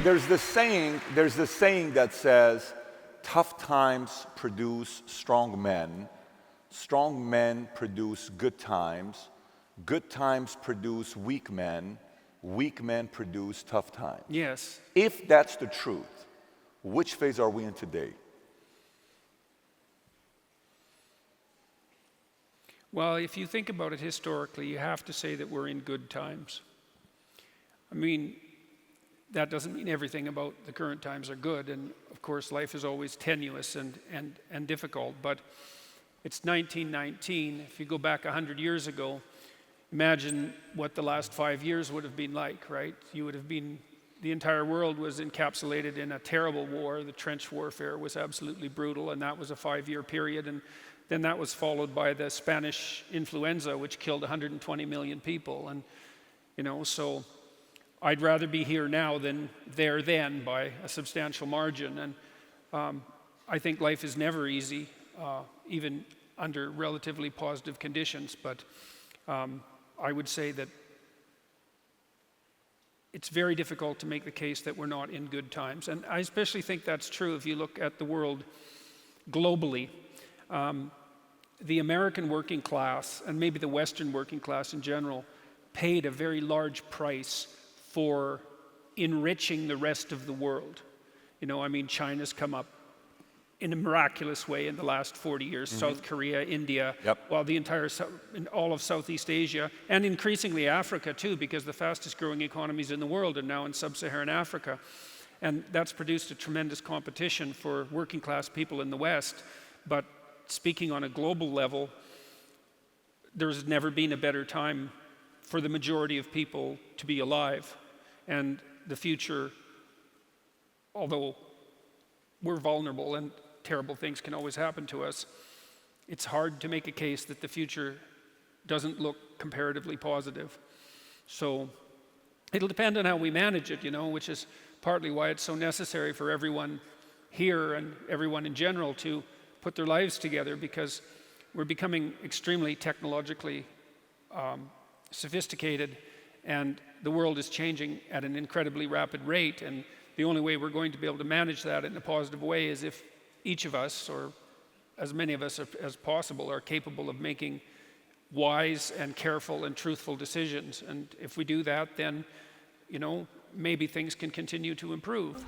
there's this saying that says, tough times produce strong men produce good times produce weak men produce tough times. Yes. If that's the truth, which phase are we in today? Well, if you think about it historically, you have to say that we're in good times. I mean, that doesn't mean everything about the current times are good, and of course life is always tenuous and difficult, but it's 1919. If you go back 100 years ago, imagine what the last 5 years would have been like, right? The entire world was encapsulated in a terrible war. The trench warfare was absolutely brutal, and that was a 5-year period, and then that was followed by the Spanish influenza, which killed 120 million people, and so I'd rather be here now than there then by a substantial margin. And I think life is never easy, even under relatively positive conditions. But I would say that it's very difficult to make the case that we're not in good times. And I especially think that's true if you look at the world globally. The American working class, and maybe the Western working class in general, paid a very large price for enriching the rest of the world. China's come up in a miraculous way in the last 40 years. Mm-hmm. South Korea, India, while all of Southeast Asia, and increasingly Africa too, because the fastest growing economies in the world are now in sub-Saharan Africa. And that's produced a tremendous competition for working class people in the West. But speaking on a global level, there's never been a better time for the majority of people to be alive. And the future, although we're vulnerable and terrible things can always happen to us, it's hard to make a case that the future doesn't look comparatively positive. So it'll depend on how we manage it, which is partly why it's so necessary for everyone here and everyone in general to put their lives together, because we're becoming extremely technologically sophisticated, and the world is changing at an incredibly rapid rate, and the only way we're going to be able to manage that in a positive way is if each of us, or as many of us as possible, are capable of making wise and careful and truthful decisions. And if we do that, then maybe things can continue to improve.